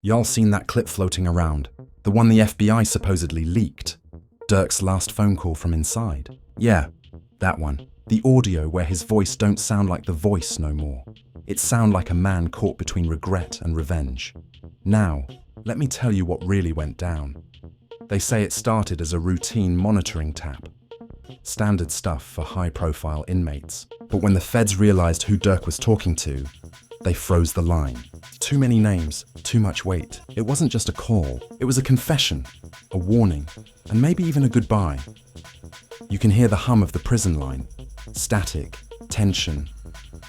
Y'all seen that clip floating around? The one the FBI supposedly leaked? Durk's last phone call from inside? Yeah, that one. The audio where his voice don't sound like the voice no more. It sound like a man caught between regret and revenge. Now, let me tell you what really went down. They say it started as a routine monitoring tap. Standard stuff for high-profile inmates. But when the feds realized who Durk was talking to, they froze the line. Too many names, too much weight. It wasn't just a call, it was a confession, a warning, and maybe even a goodbye. You can hear the hum of the prison line. Static, tension.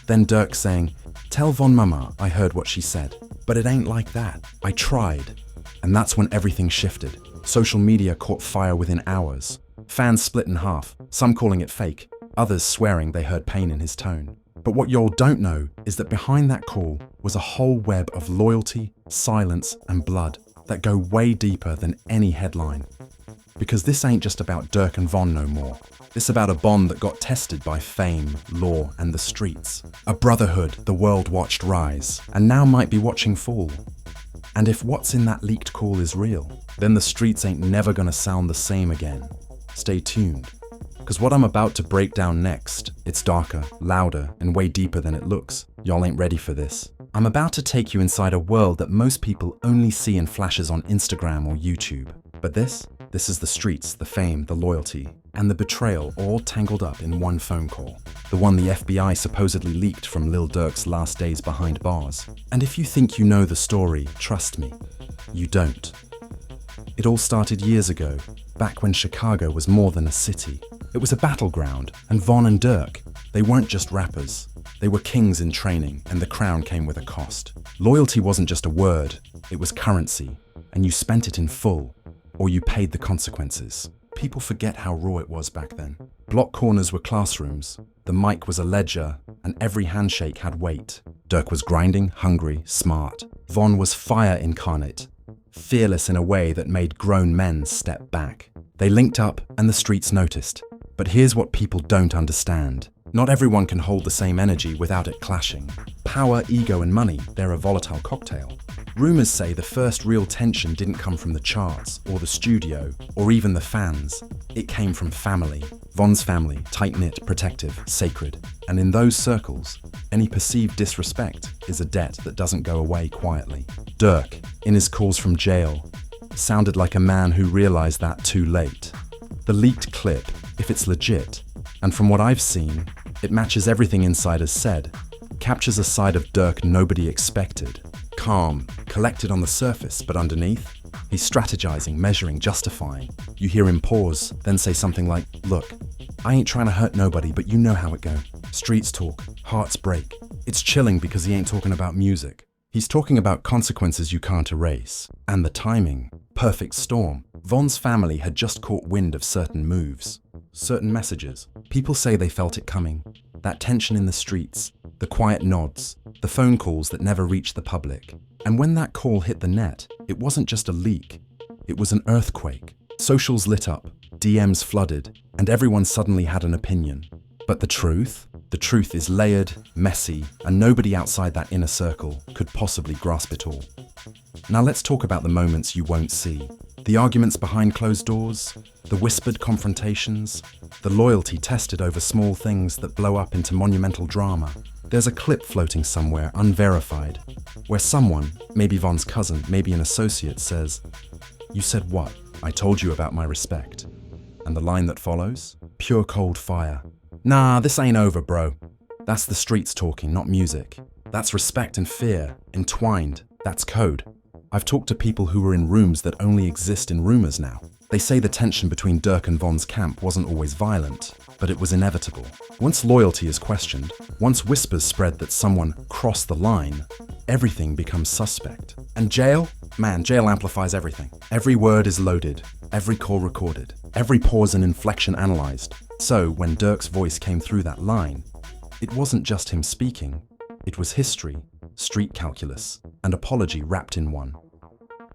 Then Durk saying, "Tell Von Mama I heard what she said, but it ain't like that. I tried." And that's when everything shifted. Social media caught fire within hours. Fans split in half, some calling it fake, others swearing they heard pain in his tone. But what y'all don't know is that behind that call was a whole web of loyalty, silence, and blood that go way deeper than any headline. Because this ain't just about Durk and Von no more. It's about a bond that got tested by fame, law, and the streets. A brotherhood the world watched rise, and now might be watching fall. And if what's in that leaked call is real, then the streets ain't never gonna sound the same again. Stay tuned. Because what I'm about to break down next, it's darker, louder, and way deeper than it looks. Y'all ain't ready for this. I'm about to take you inside a world that most people only see in flashes on Instagram or YouTube. But this is the streets, the fame, the loyalty, and the betrayal all tangled up in one phone call. The one the FBI supposedly leaked from Lil Durk's last days behind bars. And if you think you know the story, trust me, you don't. It all started years ago, back when Chicago was more than a city. It was a battleground, and Von and Durk, they weren't just rappers. They were kings in training, and the crown came with a cost. Loyalty wasn't just a word, it was currency, and you spent it in full, or you paid the consequences. People forget how raw it was back then. Block corners were classrooms, the mic was a ledger, and every handshake had weight. Durk was grinding, hungry, smart. Von was fire incarnate, fearless in a way that made grown men step back. They linked up, and the streets noticed. But here's what people don't understand. Not everyone can hold the same energy without it clashing. Power, ego, and money, they're a volatile cocktail. Rumors say the first real tension didn't come from the charts, or the studio, or even the fans. It came from family. Von's family, tight-knit, protective, sacred. And in those circles, any perceived disrespect is a debt that doesn't go away quietly. Durk, in his calls from jail, sounded like a man who realized that too late. The leaked clip, if it's legit, and from what I've seen, it matches everything insiders said, captures a side of Durk nobody expected. Calm, collected on the surface, but underneath, he's strategizing, measuring, justifying. You hear him pause, then say something like, "Look, I ain't trying to hurt nobody, but you know how it go. Streets talk, hearts break." It's chilling because he ain't talking about music. He's talking about consequences you can't erase. And the timing, perfect storm. Von's family had just caught wind of certain moves, certain messages. People say they felt it coming. That tension in the streets, the quiet nods, the phone calls that never reached the public. And when that call hit the net, it wasn't just a leak, it was an earthquake. Socials lit up, DMs flooded, and everyone suddenly had an opinion. But the truth? The truth is layered, messy, and nobody outside that inner circle could possibly grasp it all. Now let's talk about the moments you won't see. The arguments behind closed doors, the whispered confrontations, the loyalty tested over small things that blow up into monumental drama. There's a clip floating somewhere, unverified, where someone, maybe Von's cousin, maybe an associate, says, "You said what? I told you about my respect." And the line that follows? Pure cold fire. "Nah, this ain't over, bro." That's the streets talking, not music. That's respect and fear, entwined. That's code. I've talked to people who were in rooms that only exist in rumors now. They say the tension between Durk and Von's camp wasn't always violent, but it was inevitable. Once loyalty is questioned, once whispers spread that someone crossed the line, everything becomes suspect. And jail? Man, jail amplifies everything. Every word is loaded, every call recorded, every pause and inflection analyzed. So when Durk's voice came through that line, it wasn't just him speaking, it was history, street calculus, and apology wrapped in one.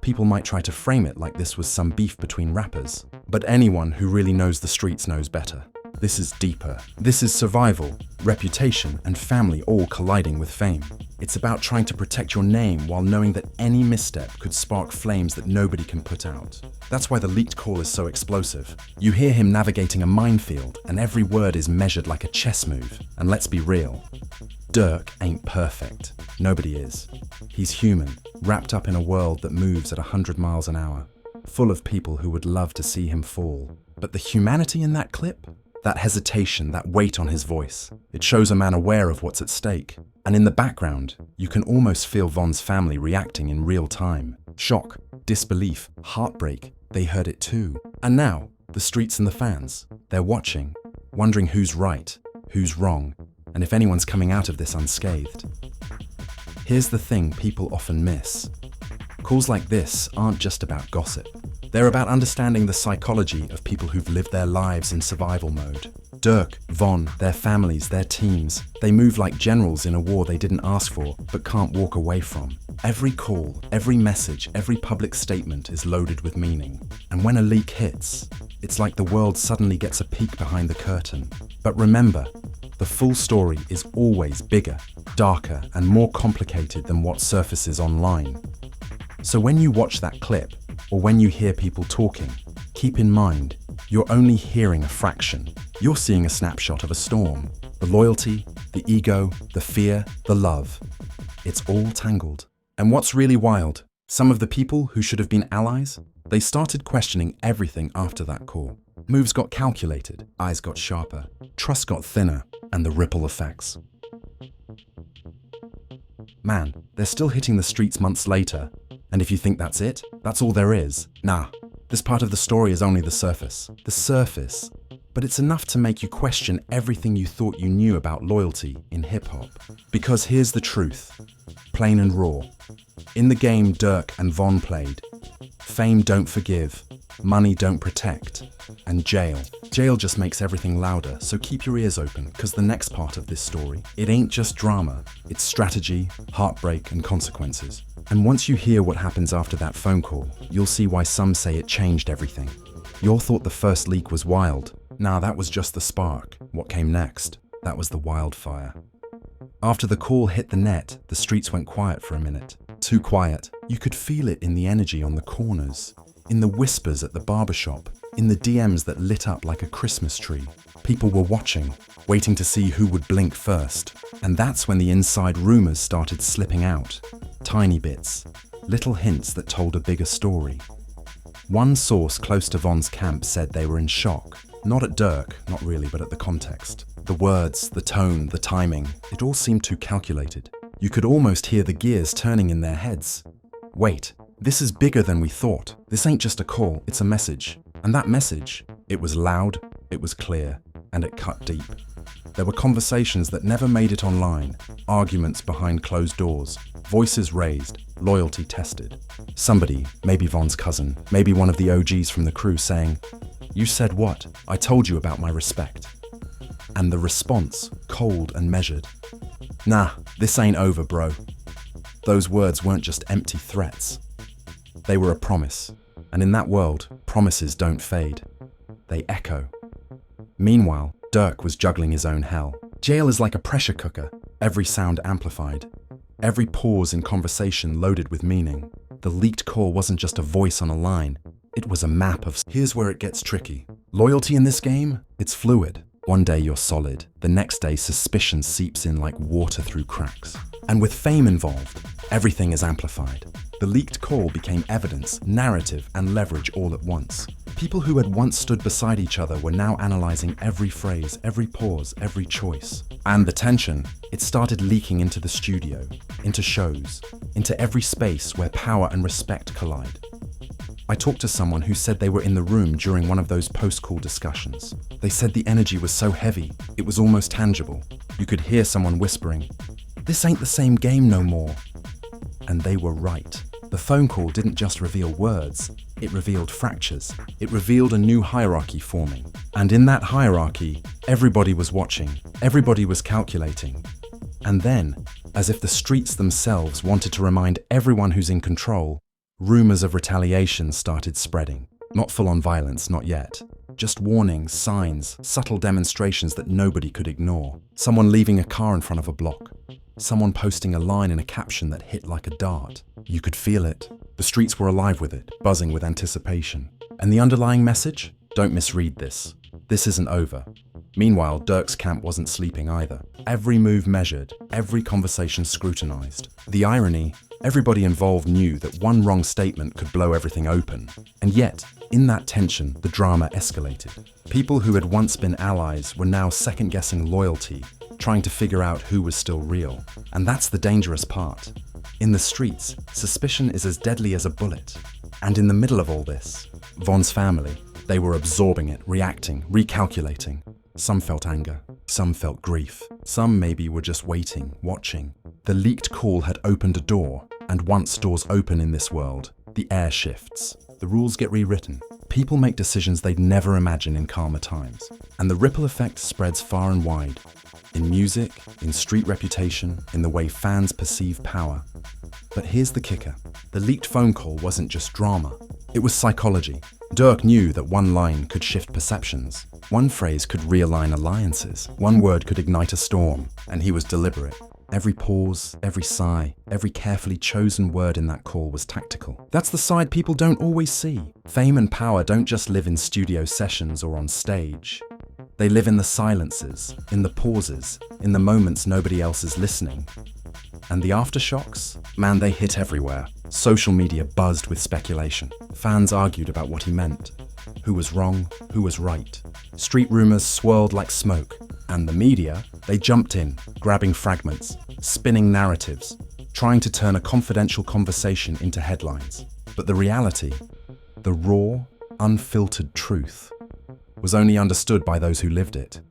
People might try to frame it like this was some beef between rappers, but anyone who really knows the streets knows better. This is deeper. This is survival, reputation, and family all colliding with fame. It's about trying to protect your name while knowing that any misstep could spark flames that nobody can put out. That's why the leaked call is so explosive. You hear him navigating a minefield, and every word is measured like a chess move. And let's be real, Durk ain't perfect. Nobody is. He's human, wrapped up in a world that moves at 100 miles an hour, full of people who would love to see him fall. But the humanity in that clip? That hesitation, that weight on his voice, it shows a man aware of what's at stake. And in the background, you can almost feel Von's family reacting in real time. Shock, disbelief, heartbreak, they heard it too. And now, the streets and the fans, they're watching, wondering who's right, who's wrong, and if anyone's coming out of this unscathed. Here's the thing people often miss. Calls like this aren't just about gossip. They're about understanding the psychology of people who've lived their lives in survival mode. Durk, Von, their families, their teams, they move like generals in a war they didn't ask for but can't walk away from. Every call, every message, every public statement is loaded with meaning. And when a leak hits, it's like the world suddenly gets a peek behind the curtain. But remember, the full story is always bigger, darker, and more complicated than what surfaces online. So when you watch that clip, or when you hear people talking, keep in mind, you're only hearing a fraction. You're seeing a snapshot of a storm. The loyalty, the ego, the fear, the love. It's all tangled. And what's really wild, some of the people who should have been allies, they started questioning everything after that call. Moves got calculated, eyes got sharper, trust got thinner, and the ripple effects. Man, they're still hitting the streets months later. And if you think that's it, that's all there is. Nah, this part of the story is only the surface. The surface. But it's enough to make you question everything you thought you knew about loyalty in hip-hop. Because here's the truth, plain and raw. In the game Durk and Von played, fame don't forgive, money don't protect, and jail. Jail just makes everything louder, so keep your ears open, because the next part of this story, it ain't just drama, it's strategy, heartbreak, and consequences. And once you hear what happens after that phone call, you'll see why some say it changed everything. You all thought the first leak was wild. Nah, that was just the spark. What came next? That was the wildfire. After the call hit the net, the streets went quiet for a minute. Too quiet. You could feel it in the energy on the corners, in the whispers at the barbershop, in the DMs that lit up like a Christmas tree. People were watching, waiting to see who would blink first. And that's when the inside rumors started slipping out. Tiny bits, little hints that told a bigger story. One source close to Von's camp said they were in shock. Not at Durk, not really, but at the context. The words, the tone, the timing, it all seemed too calculated. You could almost hear the gears turning in their heads. Wait, this is bigger than we thought. This ain't just a call, it's a message. And that message, it was loud, it was clear, and it cut deep. There were conversations that never made it online, arguments behind closed doors, voices raised, loyalty tested. Somebody, maybe Von's cousin, maybe one of the OGs from the crew saying, "You said what? I told you about my respect." And the response, cold and measured. "Nah, this ain't over, bro." Those words weren't just empty threats. They were a promise. And in that world, promises don't fade. They echo. Meanwhile, Durk was juggling his own hell. Jail is like a pressure cooker, every sound amplified. Every pause in conversation loaded with meaning. The leaked call wasn't just a voice on a line. It was a map of... Here's where it gets tricky. Loyalty in this game? It's fluid. One day you're solid. The next day suspicion seeps in like water through cracks. And with fame involved, everything is amplified. The leaked call became evidence, narrative, and leverage all at once. People who had once stood beside each other were now analyzing every phrase, every pause, every choice. And the tension, it started leaking into the studio, into shows, into every space where power and respect collide. I talked to someone who said they were in the room during one of those post-call discussions. They said the energy was so heavy, it was almost tangible. You could hear someone whispering, "This ain't the same game no more." And they were right. The phone call didn't just reveal words, it revealed fractures. It revealed a new hierarchy forming. And in that hierarchy, everybody was watching, everybody was calculating. And then, as if the streets themselves wanted to remind everyone who's in control, rumors of retaliation started spreading. Not full-on violence, not yet. Just warnings, signs, subtle demonstrations that nobody could ignore. Someone leaving a car in front of a block. Someone posting a line in a caption that hit like a dart. You could feel it. The streets were alive with it, buzzing with anticipation. And the underlying message? Don't misread this. This isn't over. Meanwhile, Durk's camp wasn't sleeping either. Every move measured, every conversation scrutinized. The irony, everybody involved knew that one wrong statement could blow everything open. And yet, in that tension, the drama escalated. People who had once been allies were now second-guessing loyalty, trying to figure out who was still real. And that's the dangerous part. In the streets, suspicion is as deadly as a bullet. And in the middle of all this, Von's family, they were absorbing it, reacting, recalculating. Some felt anger, some felt grief, some maybe were just waiting, watching. The leaked call had opened a door, and once doors open in this world, the air shifts. The rules get rewritten. People make decisions they'd never imagine in calmer times. And the ripple effect spreads far and wide. In music, in street reputation, in the way fans perceive power. But here's the kicker. The leaked phone call wasn't just drama. It was psychology. Durk knew that one line could shift perceptions. One phrase could realign alliances. One word could ignite a storm. And he was deliberate. Every pause, every sigh, every carefully chosen word in that call was tactical. That's the side people don't always see. Fame and power don't just live in studio sessions or on stage. They live in the silences, in the pauses, in the moments nobody else is listening. And the aftershocks? Man, they hit everywhere. Social media buzzed with speculation. Fans argued about what he meant. Who was wrong, who was right. Street rumors swirled like smoke. And the media, they jumped in, grabbing fragments, spinning narratives, trying to turn a confidential conversation into headlines. But the reality, the raw, unfiltered truth, was only understood by those who lived it.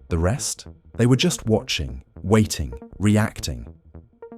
The rest? They were just watching, waiting, reacting.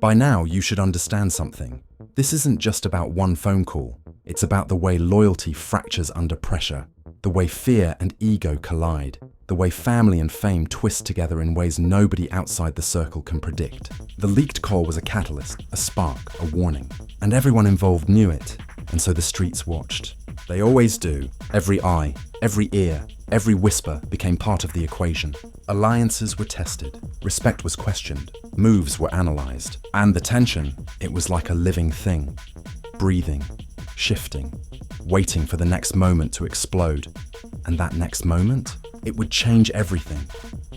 By now, you should understand something. This isn't just about one phone call. It's about the way loyalty fractures under pressure, the way fear and ego collide, the way family and fame twist together in ways nobody outside the circle can predict. The leaked call was a catalyst, a spark, a warning. And everyone involved knew it, and so the streets watched. They always do. Every eye, every ear, every whisper became part of the equation. Alliances were tested, respect was questioned, moves were analyzed, and the tension, it was like a living thing, breathing, shifting, waiting for the next moment to explode. And that next moment, it would change everything.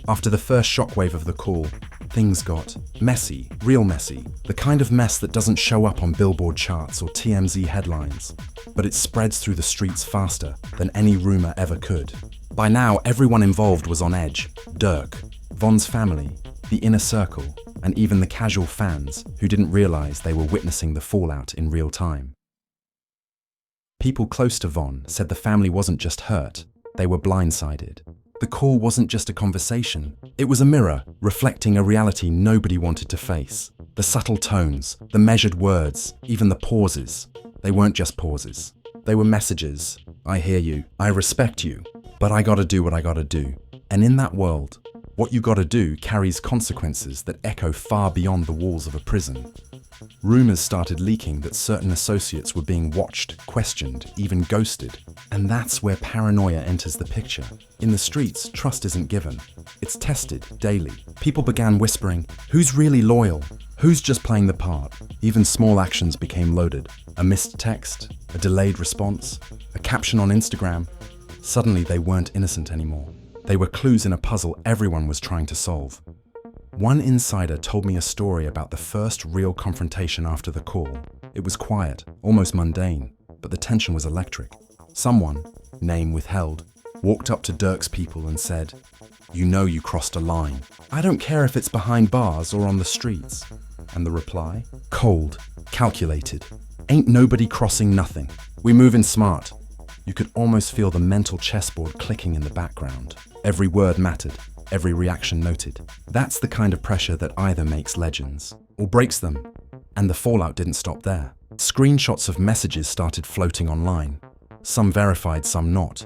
After the first shockwave of the call, things got messy, real messy, the kind of mess that doesn't show up on Billboard charts or TMZ headlines, but it spreads through the streets faster than any rumor ever could. By now, everyone involved was on edge. Durk, Von's family, the inner circle, and even the casual fans who didn't realize they were witnessing the fallout in real time. People close to Von said the family wasn't just hurt, they were blindsided. The call wasn't just a conversation, it was a mirror reflecting a reality nobody wanted to face. The subtle tones, the measured words, even the pauses. They weren't just pauses. They were messages. I hear you, I respect you, but I gotta do what I gotta do. And in that world, what you gotta do carries consequences that echo far beyond the walls of a prison. Rumors started leaking that certain associates were being watched, questioned, even ghosted. And that's where paranoia enters the picture. In the streets, trust isn't given. It's tested daily. People began whispering, who's really loyal? Who's just playing the part? Even small actions became loaded. A missed text, a delayed response, a caption on Instagram. Suddenly they weren't innocent anymore. They were clues in a puzzle everyone was trying to solve. One insider told me a story about the first real confrontation after the call. It was quiet, almost mundane, but the tension was electric. Someone, name withheld, walked up to Durk's people and said, "You know you crossed a line. I don't care if it's behind bars or on the streets." And the reply? Cold, calculated. Ain't nobody crossing nothing. We movin' smart. You could almost feel the mental chessboard clicking in the background. Every word mattered. Every reaction noted. That's the kind of pressure that either makes legends or breaks them. And the fallout didn't stop there. Screenshots of messages started floating online, some verified, some not,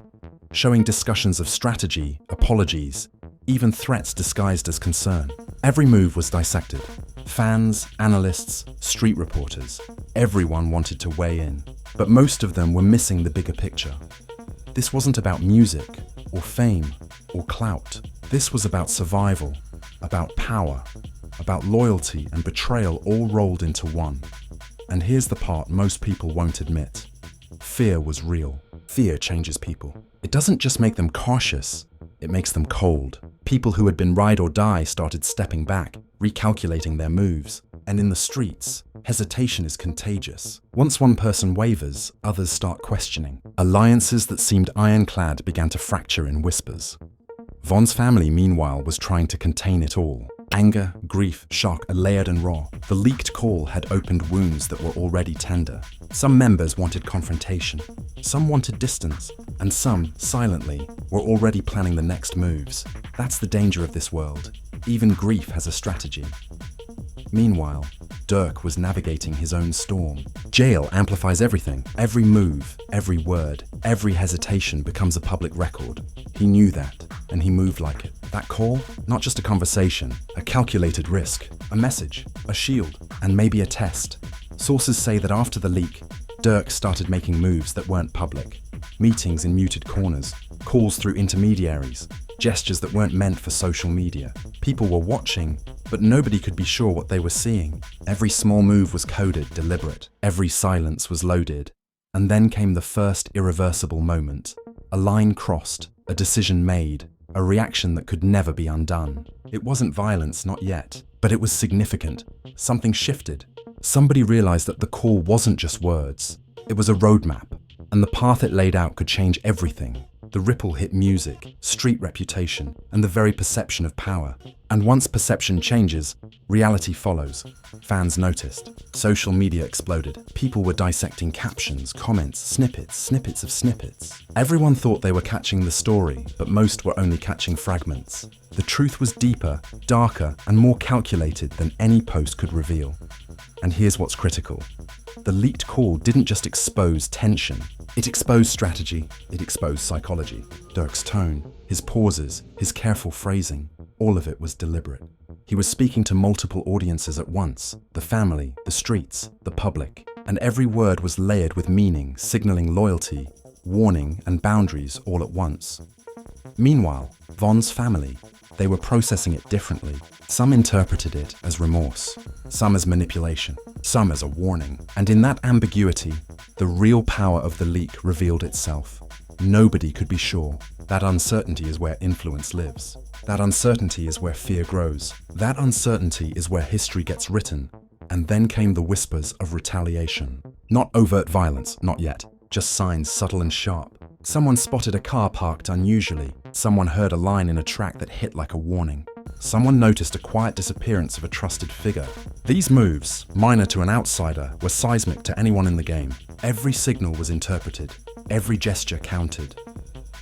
showing discussions of strategy, apologies, even threats disguised as concern. Every move was dissected. Fans, analysts, street reporters, everyone wanted to weigh in, but most of them were missing the bigger picture. This wasn't about music, or fame, or clout. This was about survival, about power, about loyalty and betrayal all rolled into one. And here's the part most people won't admit. Fear was real. Fear changes people. It doesn't just make them cautious, it makes them cold. People who had been ride or die started stepping back, recalculating their moves. And in the streets, hesitation is contagious. Once one person wavers, others start questioning. Alliances that seemed ironclad began to fracture in whispers. Von's family, meanwhile, was trying to contain it all. Anger, grief, shock are layered and raw. The leaked call had opened wounds that were already tender. Some members wanted confrontation, some wanted distance, and some, silently, were already planning the next moves. That's the danger of this world. Even grief has a strategy. Meanwhile, Durk was navigating his own storm. Jail amplifies everything. Every move, every word, every hesitation becomes a public record. He knew that, and he moved like it. That call? Not just a conversation, a calculated risk, a message, a shield, and maybe a test. Sources say that after the leak, Durk started making moves that weren't public. Meetings in muted corners, calls through intermediaries, gestures that weren't meant for social media. People were watching, but nobody could be sure what they were seeing. Every small move was coded, deliberate. Every silence was loaded. And then came the first irreversible moment. A line crossed, a decision made, a reaction that could never be undone. It wasn't violence, not yet, but it was significant. Something shifted. Somebody realized that the call wasn't just words. It was a roadmap, and the path it laid out could change everything. The ripple hit music, street reputation, and the very perception of power. And once perception changes, reality follows. Fans noticed. Social media exploded. People were dissecting captions, comments, snippets of snippets. Everyone thought they were catching the story, but most were only catching fragments. The truth was deeper, darker, and more calculated than any post could reveal. And here's what's critical. The leaked call didn't just expose tension. It exposed strategy, it exposed psychology. Durk's tone, his pauses, his careful phrasing, all of it was deliberate. He was speaking to multiple audiences at once, the family, the streets, the public, and every word was layered with meaning, signaling loyalty, warning, and boundaries all at once. Meanwhile, Von's family, they were processing it differently. Some interpreted it as remorse, some as manipulation, some as a warning. And in that ambiguity, the real power of the leak revealed itself. Nobody could be sure. That uncertainty is where influence lives. That uncertainty is where fear grows. That uncertainty is where history gets written. And then came the whispers of retaliation. Not overt violence, not yet. Just signs subtle and sharp. Someone spotted a car parked unusually. Someone heard a line in a track that hit like a warning. Someone noticed a quiet disappearance of a trusted figure. These moves, minor to an outsider, were seismic to anyone in the game. Every signal was interpreted. Every gesture counted.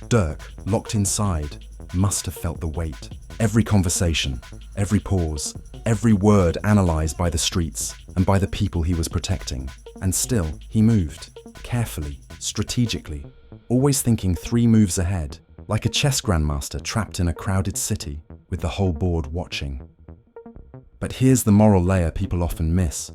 Durk, locked inside, must have felt the weight. Every conversation, every pause, every word analyzed by the streets and by the people he was protecting. And still, he moved. Carefully, strategically, always thinking 3 moves ahead, like a chess grandmaster trapped in a crowded city with the whole board watching. But here's the moral layer people often miss.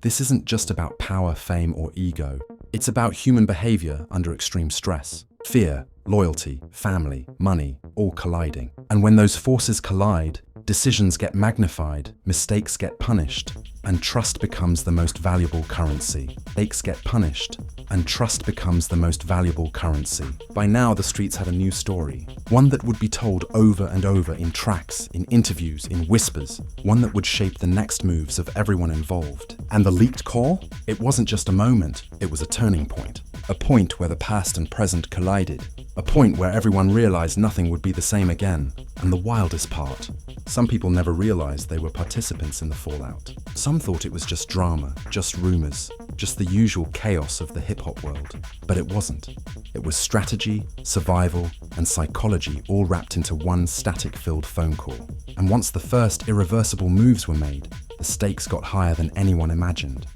This isn't just about power, fame, or ego. It's about human behavior under extreme stress. Fear, loyalty, family, money, all colliding. And when those forces collide, decisions get magnified, mistakes get punished, and trust becomes the most valuable currency. Mistakes get punished, and trust becomes the most valuable currency. By now, the streets had a new story. One that would be told over and over in tracks, in interviews, in whispers. One that would shape the next moves of everyone involved. And the leaked call? It wasn't just a moment, it was a turning point. A point where the past and present collided. A point where everyone realized nothing would be the same again. And the wildest part, some people never realized they were participants in the fallout. Some thought it was just drama, just rumors, just the usual chaos of the hip-hop world. But it wasn't. It was strategy, survival, and psychology all wrapped into one static-filled phone call. And once the first irreversible moves were made, the stakes got higher than anyone imagined.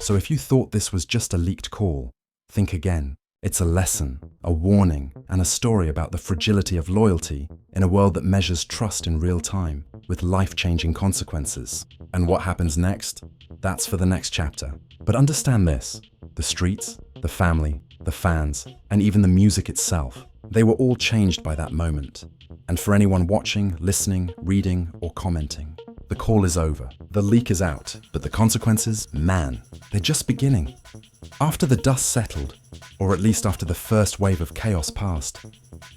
So if you thought this was just a leaked call, think again. It's a lesson, a warning, and a story about the fragility of loyalty in a world that measures trust in real time, with life-changing consequences. And what happens next? That's for the next chapter. But understand this, the streets, the family, the fans, and even the music itself. They were all changed by that moment. And for anyone watching, listening, reading, or commenting, the call is over. The leak is out, but the consequences, man, they're just beginning. After the dust settled, or at least after the first wave of chaos passed,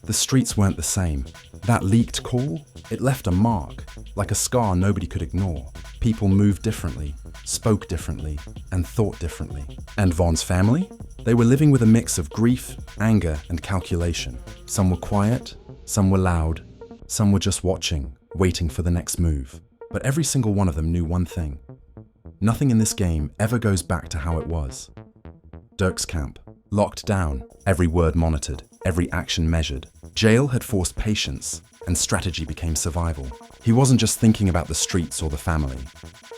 the streets weren't the same. That leaked call, it left a mark, like a scar nobody could ignore. People moved differently, spoke differently, and thought differently. And Von's family? They were living with a mix of grief, anger, and calculation. Some were quiet, some were loud, some were just watching, waiting for the next move. But every single one of them knew one thing. Nothing in this game ever goes back to how it was. Durk's camp, locked down, every word monitored, every action measured. Jail had forced patience, and strategy became survival. He wasn't just thinking about the streets or the family.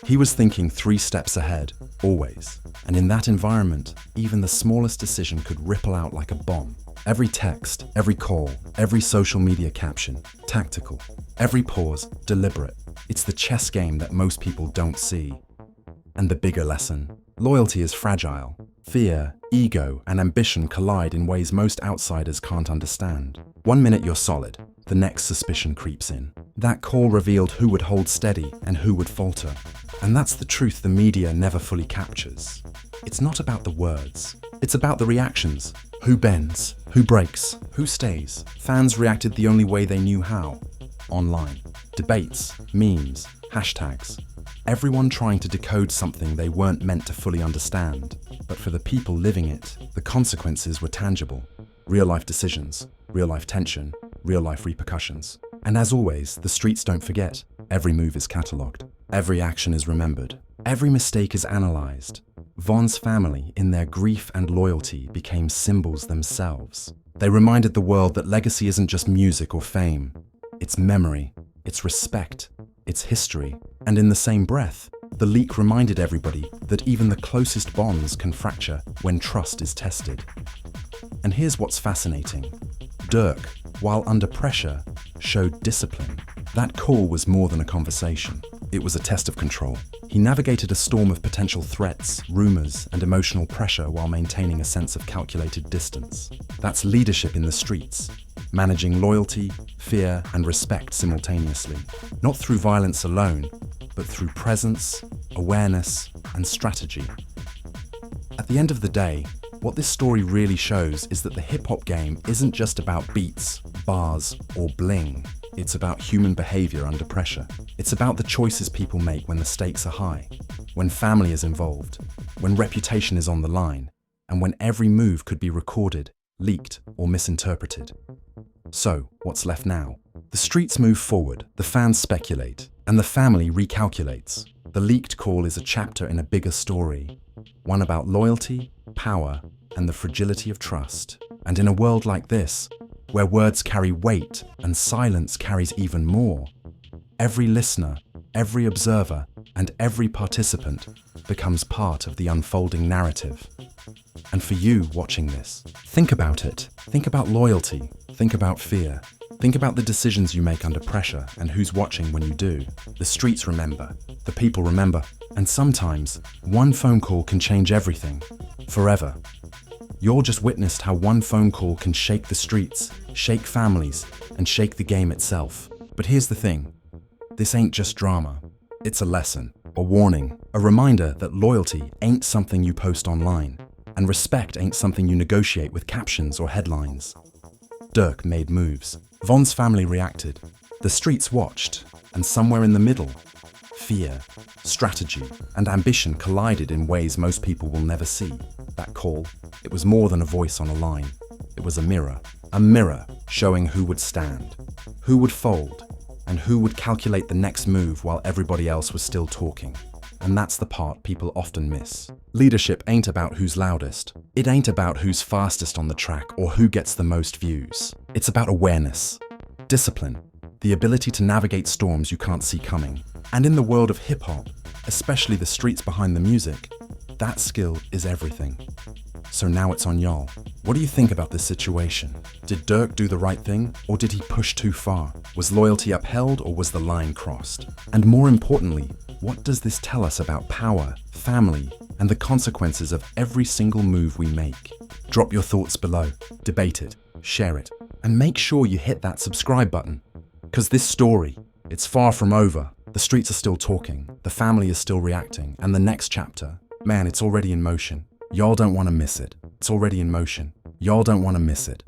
He was thinking 3 steps ahead, always. And in that environment, even the smallest decision could ripple out like a bomb. Every text, every call, every social media caption, tactical. Every pause, deliberate. It's the chess game that most people don't see. And the bigger lesson, loyalty is fragile. Fear, ego, and ambition collide in ways most outsiders can't understand. One minute you're solid, the next suspicion creeps in. That call revealed who would hold steady and who would falter. And that's the truth the media never fully captures. It's not about the words, it's about the reactions. Who bends, who breaks, who stays. Fans reacted the only way they knew how, online. Debates, memes, hashtags. Everyone trying to decode something they weren't meant to fully understand. But for the people living it, the consequences were tangible. Real-life decisions, real-life tension, real-life repercussions. And as always, the streets don't forget. Every move is catalogued. Every action is remembered. Every mistake is analyzed. Von's family, in their grief and loyalty, became symbols themselves. They reminded the world that legacy isn't just music or fame. It's memory, it's respect, it's history. And in the same breath, the leak reminded everybody that even the closest bonds can fracture when trust is tested. And here's what's fascinating. Durk, while under pressure, showed discipline. That call was more than a conversation. It was a test of control. He navigated a storm of potential threats, rumors, and emotional pressure while maintaining a sense of calculated distance. That's leadership in the streets, managing loyalty, fear, and respect simultaneously. Not through violence alone, but through presence, awareness, and strategy. At the end of the day, what this story really shows is that the hip-hop game isn't just about beats, bars, or bling. It's about human behavior under pressure. It's about the choices people make when the stakes are high, when family is involved, when reputation is on the line, and when every move could be recorded, leaked, or misinterpreted. So, what's left now? The streets move forward, the fans speculate, and the family recalculates. The leaked call is a chapter in a bigger story, one about loyalty, power, and the fragility of trust. And in a world like this, where words carry weight and silence carries even more, every listener, every observer, and every participant becomes part of the unfolding narrative. And for you watching this, think about it. Think about loyalty. Think about fear. Think about the decisions you make under pressure and who's watching when you do. The streets remember. The people remember. And sometimes, one phone call can change everything. Forever. You're just witnessed how one phone call can shake the streets, shake families, and shake the game itself. But here's the thing. This ain't just drama. It's a lesson, a warning, a reminder that loyalty ain't something you post online, and respect ain't something you negotiate with captions or headlines. Durk made moves. Von's family reacted. The streets watched, and somewhere in the middle, fear, strategy, and ambition collided in ways most people will never see. That call, it was more than a voice on a line. It was a mirror showing who would stand, who would fold, and who would calculate the next move while everybody else was still talking. And that's the part people often miss. Leadership ain't about who's loudest. It ain't about who's fastest on the track or who gets the most views. It's about awareness, discipline, the ability to navigate storms you can't see coming. And in the world of hip-hop, especially the streets behind the music, that skill is everything. So now it's on y'all. What do you think about this situation? Did Durk do the right thing, or did he push too far? Was loyalty upheld, or was the line crossed? And more importantly, what does this tell us about power, family, and the consequences of every single move we make. Drop your thoughts below, debate it, share it, and make sure you hit that subscribe button. Because this story, it's far from over. The streets are still talking, the family is still reacting, and the next chapter, man, it's already in motion. Y'all don't want to miss it. It's already in motion. Y'all don't want to miss it.